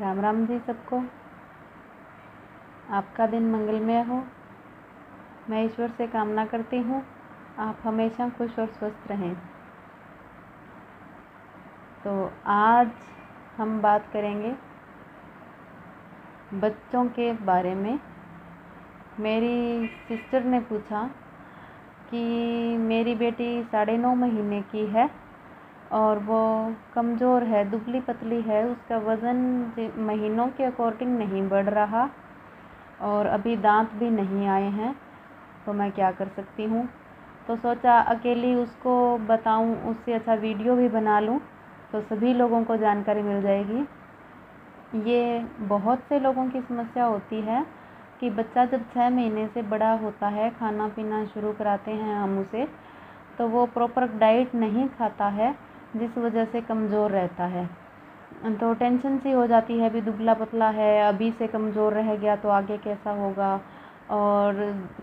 राम राम जी सबको। आपका दिन मंगलमय हो। मैं ईश्वर से कामना करती हूँ आप हमेशा खुश और स्वस्थ रहें। तो आज हम बात करेंगे बच्चों के बारे में। मेरी सिस्टर ने पूछा कि मेरी बेटी 9.5 महीने की है और वो कमज़ोर है, दुबली पतली है, उसका वज़न महीनों के अकॉर्डिंग नहीं बढ़ रहा और अभी दांत भी नहीं आए हैं, तो मैं क्या कर सकती हूँ। तो सोचा अकेली उसको बताऊँ, उससे अच्छा वीडियो भी बना लूँ तो सभी लोगों को जानकारी मिल जाएगी। ये बहुत से लोगों की समस्या होती है कि बच्चा जब 6 महीने से बड़ा होता है, खाना पीना शुरू कराते हैं हम उसे, तो वो प्रॉपर डाइट नहीं खाता है, जिस वजह से कमज़ोर रहता है। तो टेंशन सी हो जाती है, अभी दुबला पतला है, अभी से कमज़ोर रह गया तो आगे कैसा होगा। और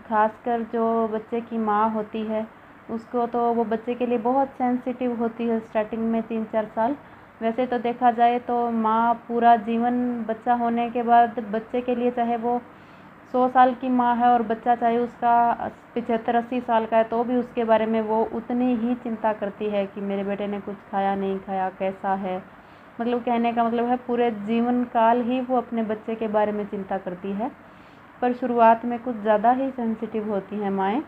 ख़ासकर जो बच्चे की माँ होती है उसको तो वो बच्चे के लिए बहुत सेंसिटिव होती है स्टार्टिंग में 3-4 साल। वैसे तो देखा जाए तो माँ पूरा जीवन, बच्चा होने के बाद बच्चे के लिए, चाहे वो 100 साल की माँ है और बच्चा चाहे उसका 75-80 साल का है, तो भी उसके बारे में वो उतनी ही चिंता करती है कि मेरे बेटे ने कुछ खाया नहीं खाया, कैसा है। मतलब कहने का मतलब है पूरे जीवन काल ही वो अपने बच्चे के बारे में चिंता करती है। पर शुरुआत में कुछ ज़्यादा ही सेंसिटिव होती हैं माएँ,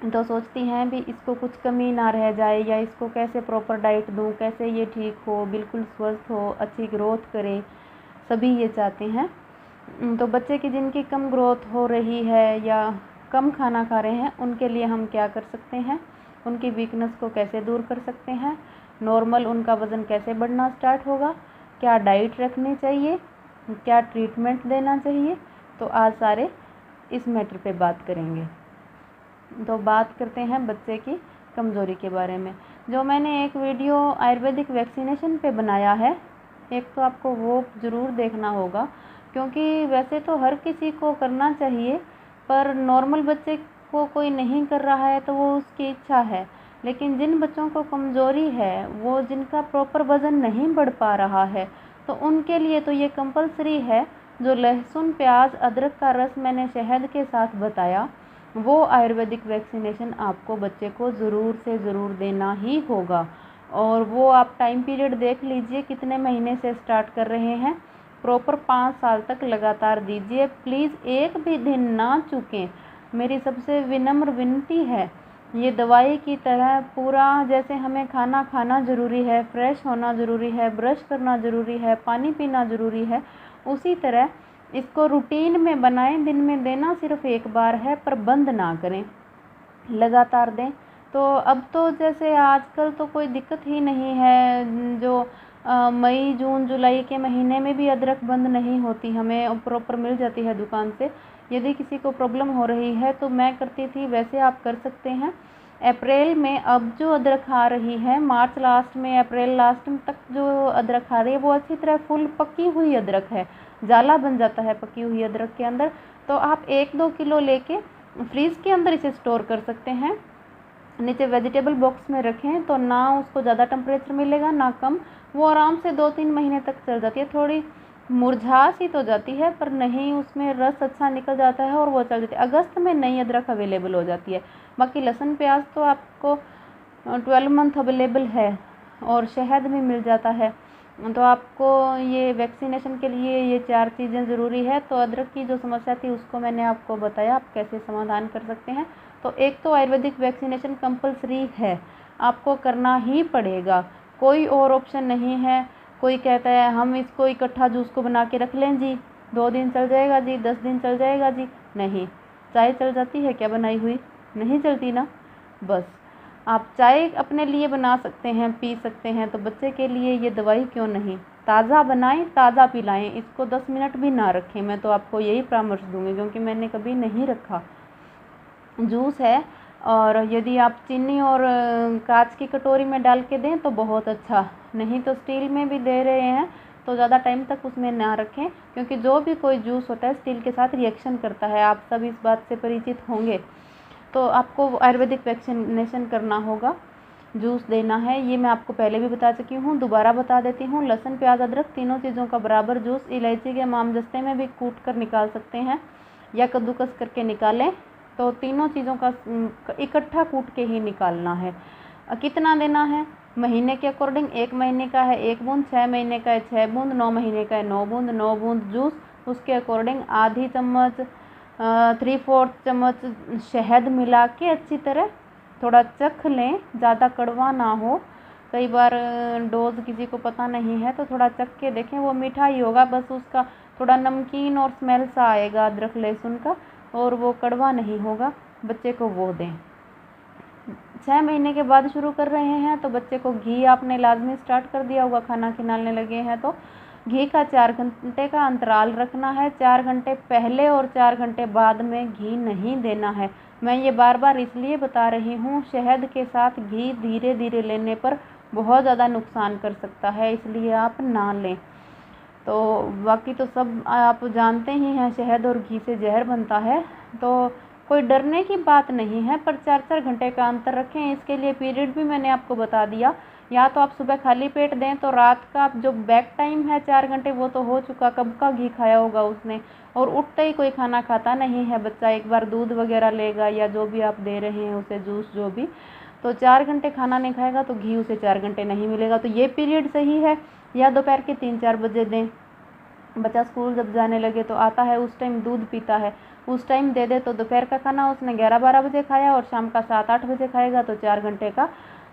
तो सोचती हैं भी इसको कुछ कमी ना रह जाए, या इसको कैसे प्रॉपर डाइट दूँ, कैसे ये ठीक हो, बिल्कुल स्वस्थ हो, अच्छी ग्रोथ करे, सभी ये चाहते हैं। तो बच्चे की जिनकी कम ग्रोथ हो रही है या कम खाना खा रहे हैं, उनके लिए हम क्या कर सकते हैं, उनकी वीकनेस को कैसे दूर कर सकते हैं, नॉर्मल उनका वज़न कैसे बढ़ना स्टार्ट होगा, क्या डाइट रखनी चाहिए, क्या ट्रीटमेंट देना चाहिए। तो आज सारे इस मैटर पे बात करेंगे। तो बात करते हैं बच्चे की कमज़ोरी के बारे में। जो मैंने एक वीडियो आयुर्वेदिक वैक्सीनेशन पे बनाया है, एक तो आपको वो ज़रूर देखना होगा, क्योंकि वैसे तो हर किसी को करना चाहिए, पर नॉर्मल बच्चे को कोई नहीं कर रहा है तो वो उसकी इच्छा है। लेकिन जिन बच्चों को कमज़ोरी है, वो जिनका प्रॉपर वज़न नहीं बढ़ पा रहा है, तो उनके लिए तो ये कंपलसरी है। जो लहसुन, प्याज, अदरक का रस मैंने शहद के साथ बताया, वो आयुर्वेदिक वैक्सीनेशन आपको बच्चे को ज़रूर से ज़रूर देना ही होगा। और वो आप टाइम पीरियड देख लीजिए कितने महीने से स्टार्ट कर रहे हैं, प्रॉपर 5 साल तक लगातार दीजिए। प्लीज़ एक भी दिन ना चूकें, मेरी सबसे विनम्र विनती है। ये दवाई की तरह पूरा, जैसे हमें खाना खाना ज़रूरी है, फ्रेश होना ज़रूरी है, ब्रश करना ज़रूरी है, पानी पीना ज़रूरी है, उसी तरह इसको रूटीन में बनाएं। दिन में देना सिर्फ एक बार है, पर बंद ना करें, लगातार दें। तो अब तो जैसे आजकल तो कोई दिक्कत ही नहीं है, जो मई, जून, जुलाई के महीने में भी अदरक बंद नहीं होती, हमें प्रॉपर मिल जाती है दुकान से। यदि किसी को प्रॉब्लम हो रही है तो मैं करती थी, वैसे आप कर सकते हैं। अप्रैल में अब जो अदरक आ रही है, मार्च लास्ट में, अप्रैल लास्ट में तक जो अदरक आ रही है, वो अच्छी तरह फुल पकी हुई अदरक है, जाला बन जाता है पकी हुई अदरक के अंदर। तो आप 1-2 किलो लेके फ्रीज़ के अंदर इसे स्टोर कर सकते हैं। नीचे वेजिटेबल बॉक्स में रखें तो ना उसको ज़्यादा टेम्परेचर मिलेगा ना कम, वो आराम से 2-3 महीने तक चल जाती है। थोड़ी मुरझा सी तो जाती है, पर नहीं, उसमें रस अच्छा निकल जाता है और वो चल जाती है। अगस्त में नई अदरक अवेलेबल हो जाती है। बाकी लहसुन, प्याज तो आपको 12 मंथ अवेलेबल है, और शहद भी मिल जाता है। तो आपको ये वैक्सीनेशन के लिए ये 4 चीज़ें ज़रूरी है। तो अदरक की जो समस्या थी उसको मैंने आपको बताया, आप कैसे समाधान कर सकते हैं। तो एक तो आयुर्वेदिक वैक्सीनेशन कंपलसरी है, आपको करना ही पड़ेगा, कोई और ऑप्शन नहीं है। कोई कहता है हम इसको इकट्ठा जूस को बना के रख लें जी, 2 दिन चल जाएगा जी, 10 दिन चल जाएगा जी, नहीं। चाय चल जाती है क्या बनाई हुई? नहीं चलती ना। बस आप चाय अपने लिए बना सकते हैं, पी सकते हैं, तो बच्चे के लिए ये दवाई क्यों नहीं। ताज़ा बनाएं, ताज़ा पिलाएं, इसको 10 मिनट भी ना रखें। मैं तो आपको यही परामर्श दूंगी, क्योंकि मैंने कभी नहीं रखा। जूस है, और यदि आप चीनी और कांच की कटोरी में डाल के दें तो बहुत अच्छा, नहीं तो स्टील में भी दे रहे हैं तो ज़्यादा टाइम तक उसमें ना रखें, क्योंकि जो भी कोई जूस होता है स्टील के साथ रिएक्शन करता है, आप सब इस बात से परिचित होंगे। तो आपको आयुर्वेदिक वैक्सीनेशन करना होगा। जूस देना है। ये मैं आपको पहले भी बता चुकी हूँ, दोबारा बता देती हूँ। लहसुन, प्याज, अदरक तीनों चीज़ों का बराबर जूस इलायची के मामदस्ते में भी कूट कर निकाल सकते हैं या कद्दूकस करके निकालें। तो तीनों चीज़ों का इकट्ठा कूट के ही निकालना है। कितना देना है? महीने के अकॉर्डिंग, 1 महीने का है 1 बूंद, 6 महीने का है 6 बूंद, 9 महीने का है 9 बूंद। 9 बूंद जूस, उसके अकॉर्डिंग आधी चम्मच 3/4 चम्मच शहद मिला के अच्छी तरह थोड़ा चख लें, ज़्यादा कड़वा ना हो। कई बार डोज किसी को पता नहीं है तो थोड़ा चख के देखें, वो मीठा ही होगा, बस उसका थोड़ा नमकीन और स्मेल सा आएगा अदरक लहसुन का, और वो कड़वा नहीं होगा। बच्चे को वो दें। 6 महीने के बाद शुरू कर रहे हैं तो बच्चे को घी आपने लाजमी स्टार्ट कर दिया होगा, खाना खिलाने लगे हैं तो घी का 4 घंटे का अंतराल रखना है। 4 घंटे पहले और 4 घंटे बाद में घी नहीं देना है। मैं ये बार बार इसलिए बता रही हूँ, शहद के साथ घी धीरे धीरे लेने पर बहुत ज़्यादा नुकसान कर सकता है, इसलिए आप ना लें। तो बाकी तो सब आप जानते ही हैं, शहद और घी से जहर बनता है, तो कोई डरने की बात नहीं है, पर 4-4 घंटे का अंतर रखें। इसके लिए पीरियड भी मैंने आपको बता दिया। या तो आप सुबह खाली पेट दें तो रात का जो बैक टाइम है 4 घंटे वो तो हो चुका, कब का घी खाया होगा उसने, और उठते ही कोई खाना खाता नहीं है बच्चा। एक बार दूध वगैरह लेगा या जो भी आप दे रहे हैं उसे जूस जो भी, तो 4 घंटे खाना नहीं खाएगा तो घी उसे 4 घंटे नहीं मिलेगा। तो ये पीरियड सही है। या दोपहर के 3-4 बजे दें। बच्चा स्कूल जब जाने लगे तो आता है, उस टाइम दूध पीता है, उस टाइम दे दे तो दोपहर का खाना उसने 11-12 बजे खाया और शाम का 7-8 बजे खाएगा, तो 4 घंटे का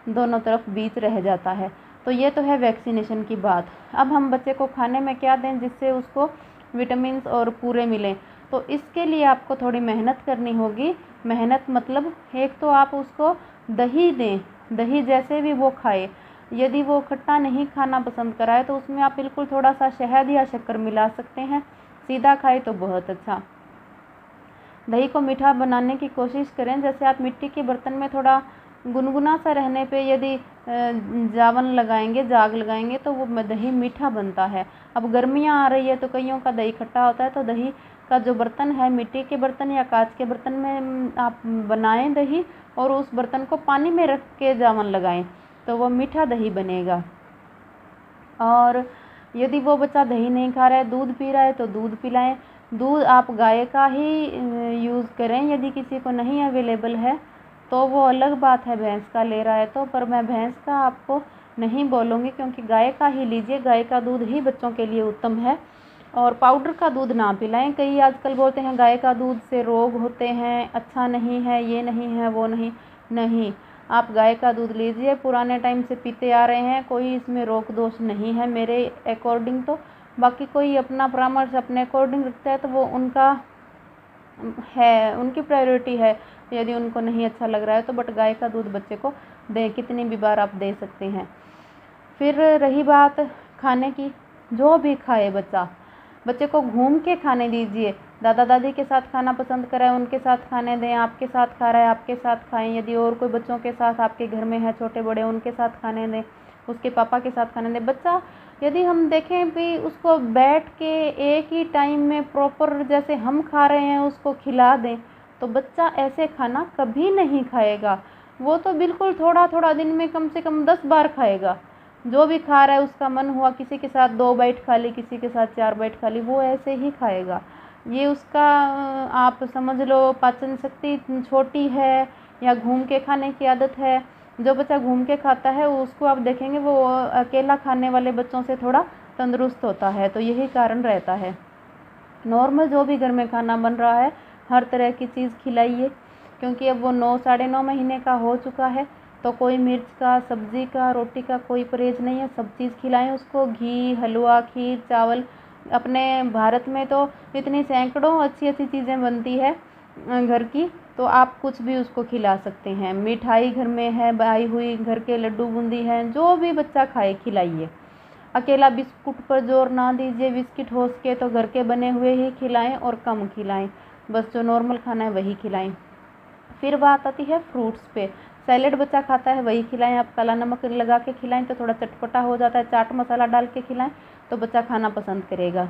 दोनों तरफ बीच रह जाता है। तो ये तो है वैक्सीनेशन की बात। अब हम बच्चे को खाने में क्या दें जिससे उसको विटामिन और पूरे मिलें, तो इसके लिए आपको थोड़ी मेहनत करनी होगी। मेहनत मतलब एक तो आप उसको दही दें, दही जैसे भी वो खाए। यदि वो खट्टा नहीं खाना पसंद कराए तो उसमें आप बिल्कुल थोड़ा सा शहद या शक्कर मिला सकते हैं, सीधा खाए तो बहुत अच्छा। दही को मीठा बनाने की कोशिश करें। जैसे आप मिट्टी के बर्तन में थोड़ा गुनगुना सा रहने पे यदि जावन लगाएंगे, जाग लगाएंगे तो वो दही मीठा बनता है। अब गर्मियाँ आ रही है तो कईयों का दही खट्टा होता है, तो दही का जो बर्तन है, मिट्टी के बर्तन या कांच के बर्तन में आप बनाएं दही, और उस बर्तन को पानी में रख के जावन लगाएं तो वो मीठा दही बनेगा। और यदि वो बच्चा दही नहीं खा रहा है, दूध पी रहा है, तो दूध पिलाएं। दूध आप गाय का ही यूज़ करें, यदि किसी को नहीं अवेलेबल है तो वो अलग बात है, भैंस का ले रहा है तो। पर मैं भैंस का आपको नहीं बोलूँगी, क्योंकि गाय का ही लीजिए, गाय का दूध ही बच्चों के लिए उत्तम है। और पाउडर का दूध ना पिलाएं। कई आजकल बोलते हैं गाय का दूध से रोग होते हैं, अच्छा नहीं है, ये नहीं है, वो नहीं। आप गाय का दूध लीजिए, पुराने टाइम से पीते आ रहे हैं, कोई इसमें रोग दोष नहीं है मेरे अकॉर्डिंग तो। बाकी कोई अपना परामर्श अपने अकॉर्डिंग रखता है तो वो उनका है, उनकी प्रायोरिटी है, यदि उनको नहीं अच्छा लग रहा है तो। बट गाय का दूध बच्चे को दें, कितनी भी बार आप दे सकते हैं। फिर रही बात खाने की, जो भी खाए बच्चा, बच्चे को घूम के खाने दीजिए। दादा दादी के साथ खाना पसंद कराएं, उनके साथ खाने दें। आपके साथ खा रहा है, आपके साथ खाएं। यदि और कोई बच्चों के साथ आपके घर में है, छोटे बड़े, उनके साथ खाने दें, उसके पापा के साथ खाने दें। बच्चा यदि हम देखें भी उसको बैठ के एक ही टाइम में प्रॉपर जैसे हम खा रहे हैं उसको खिला दें, तो बच्चा ऐसे खाना कभी नहीं खाएगा। वो तो बिल्कुल थोड़ा थोड़ा दिन में कम से कम 10 बार खाएगा। जो भी खा रहा है उसका मन हुआ, किसी के साथ 2 बाइट खा ली, किसी के साथ 4 बाइट खा ली, वो ऐसे ही खाएगा। ये उसका आप समझ लो पाचन शक्ति छोटी है या घूम के खाने की आदत है। जो बच्चा घूम के खाता है उसको आप देखेंगे वो अकेला खाने वाले बच्चों से थोड़ा तंदुरुस्त होता है, तो यही कारण रहता है। नॉर्मल जो भी घर में खाना बन रहा है हर तरह की चीज़ खिलाइए, क्योंकि अब वो 9-9.5 महीने का हो चुका है, तो कोई मिर्च का, सब्ज़ी का, रोटी का कोई परहेज़ नहीं है। सब चीज़ खिलाएं उसको, घी, हलवा, खीर, चावल। अपने भारत में तो इतनी सैकड़ों अच्छी अच्छी चीज़ें बनती है घर की, तो आप कुछ भी उसको खिला सकते हैं। मिठाई घर में है आई हुई, घर के लड्डू बूंदी हैं, जो भी बच्चा खाए खिलाइए। अकेला बिस्कुट पर जोर ना दीजिए, बिस्किट हो सके तो घर के बने हुए ही खिलाएं और कम खिलाएं, बस जो नॉर्मल खाना है वही खिलाएं। फिर बात आती है फ्रूट्स पे। सैलेड बच्चा खाता है वही खिलाएं। आप काला नमक लगा के खिलाएं तो थोड़ा चटपटा हो जाता है, चाट मसाला डाल के खिलाएं तो बच्चा खाना पसंद करेगा।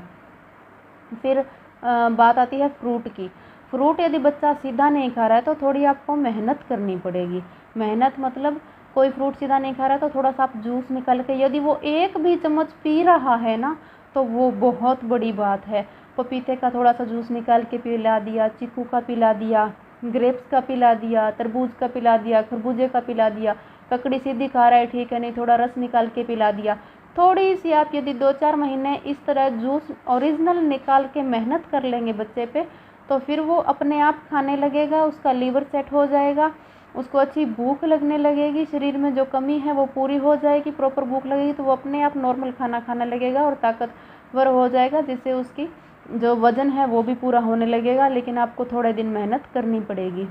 फिर बात आती है फ्रूट की। फ्रूट यदि बच्चा सीधा नहीं खा रहा है तो थोड़ी आपको मेहनत करनी पड़ेगी। मेहनत मतलब कोई फ्रूट सीधा नहीं खा रहा तो थोड़ा सा आप जूस निकाल के, यदि वो एक भी चम्मच पी रहा है ना तो वो बहुत बड़ी बात है। पपीते का थोड़ा सा जूस निकाल के पिला दिया, चीकू का पिला दिया, ग्रेप्स का पिला दिया, तरबूज का पिला दिया, खरबूजे का पिला दिया। ककड़ी सीधी खा रहा है ठीक है, नहीं थोड़ा रस निकाल के पिला दिया। थोड़ी सी आप यदि 2-4 महीने इस तरह जूस ओरिजिनल निकाल के मेहनत कर लेंगे बच्चे पे, तो फिर वो अपने आप खाने लगेगा, उसका लीवर सेट हो जाएगा, उसको अच्छी भूख लगने लगेगी, शरीर में जो कमी है वो पूरी हो जाएगी, प्रॉपर भूख लगेगी तो वो अपने आप नॉर्मल खाना खाने लगेगा और ताकतवर हो जाएगा, जिससे उसकी जो वज़न है वो भी पूरा होने लगेगा। लेकिन आपको थोड़े दिन मेहनत करनी पड़ेगी।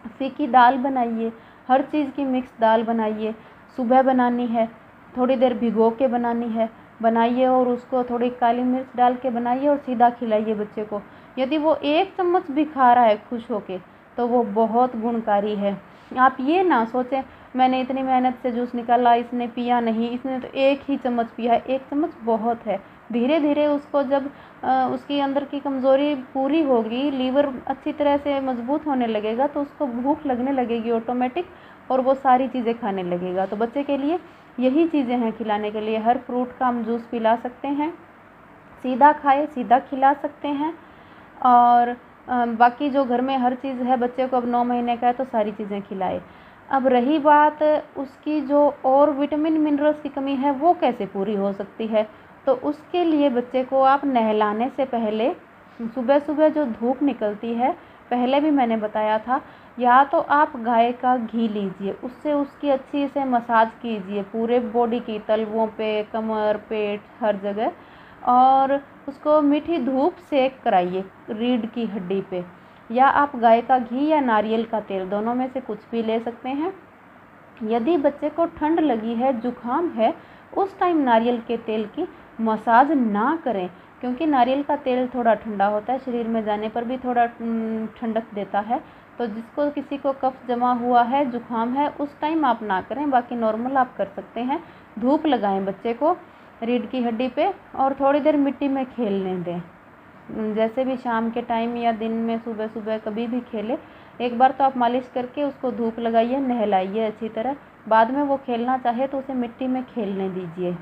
फीकी दाल बनाइए, हर चीज़ की मिक्स दाल बनाइए। सुबह बनानी है, थोड़ी देर भिगो के बनानी है, बनाइए और उसको थोड़ी काली मिर्च डाल के बनाइए और सीधा खिलाइए बच्चे को। यदि वो 1 चम्मच भी खा रहा है खुश होके तो वो बहुत गुणकारी है। आप ये ना सोचें मैंने इतनी मेहनत से जूस निकाला, इसने पिया नहीं, इसने तो 1 ही चम्मच पिया है। 1 चम्मच बहुत है। धीरे धीरे उसको जब उसकी अंदर की कमज़ोरी पूरी होगी, लीवर अच्छी तरह से मजबूत होने लगेगा तो उसको भूख लगने लगेगी ऑटोमेटिक और वो सारी चीज़ें खाने लगेगा। तो बच्चे के लिए यही चीज़ें हैं खिलाने के लिए। हर फ्रूट का हम जूस पिला सकते हैं, सीधा खाए, सीधा खिला सकते हैं। और बाकी जो घर में हर चीज़ है, बच्चे को अब 9 महीने का है तो सारी चीज़ें खिलाए। अब रही बात उसकी जो और विटामिन मिनरल्स की कमी है वो कैसे पूरी हो सकती है, तो उसके लिए बच्चे को आप नहलाने से पहले सुबह सुबह जो धूप निकलती है, पहले भी मैंने बताया था, या तो आप गाय का घी लीजिए, उससे उसकी अच्छी से मसाज कीजिए पूरे बॉडी की, तलवों पे, कमर, पेट, हर जगह, और उसको मीठी धूप सेक कराइए रीढ़ की हड्डी पे। या आप गाय का घी या नारियल का तेल, दोनों में से कुछ भी ले सकते हैं। यदि बच्चे को ठंड लगी है, जुखाम है, उस टाइम नारियल के तेल की मसाज ना करें, क्योंकि नारियल का तेल थोड़ा ठंडा होता है, शरीर में जाने पर भी थोड़ा ठंडक देता है। तो जिसको किसी को कफ जमा हुआ है, जुखाम है, उस टाइम आप ना करें, बाकी नॉर्मल आप कर सकते हैं। धूप लगाएं बच्चे को रीढ़ की हड्डी पे और थोड़ी देर मिट्टी में खेलने दें, जैसे भी शाम के टाइम या दिन में सुबह सुबह कभी भी खेले। एक बार तो आप मालिश करके उसको धूप लगाइए, नहलाइए अच्छी तरह, बाद में वो खेलना चाहे तो उसे मिट्टी में खेलने दीजिए।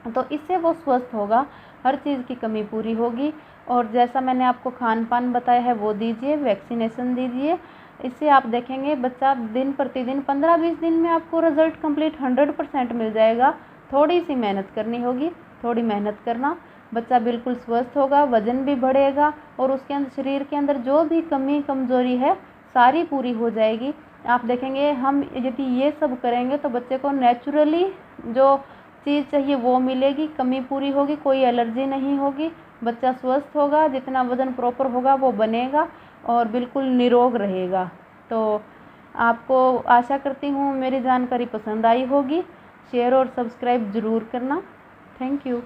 तो इससे वो स्वस्थ होगा, हर चीज़ की कमी पूरी होगी। और जैसा मैंने आपको खान पान बताया है वो दीजिए, वैक्सीनेशन दीजिए। इससे आप देखेंगे बच्चा दिन प्रतिदिन 15-20 दिन में आपको रिज़ल्ट कंप्लीट 100% मिल जाएगा। थोड़ी सी मेहनत करनी होगी, थोड़ी मेहनत करना, बच्चा बिल्कुल स्वस्थ होगा, वज़न भी बढ़ेगा और उसके अंदर शरीर के अंदर जो भी कमी कमज़ोरी है सारी पूरी हो जाएगी। आप देखेंगे हम यदि ये सब करेंगे तो बच्चे को नेचुरली जो चीज़ चाहिए वो मिलेगी, कमी पूरी होगी, कोई एलर्जी नहीं होगी, बच्चा स्वस्थ होगा, जितना वज़न प्रॉपर होगा वो बनेगा और बिल्कुल निरोग रहेगा। तो आपको आशा करती हूँ मेरी जानकारी पसंद आई होगी। शेयर और सब्सक्राइब ज़रूर करना। Thank you.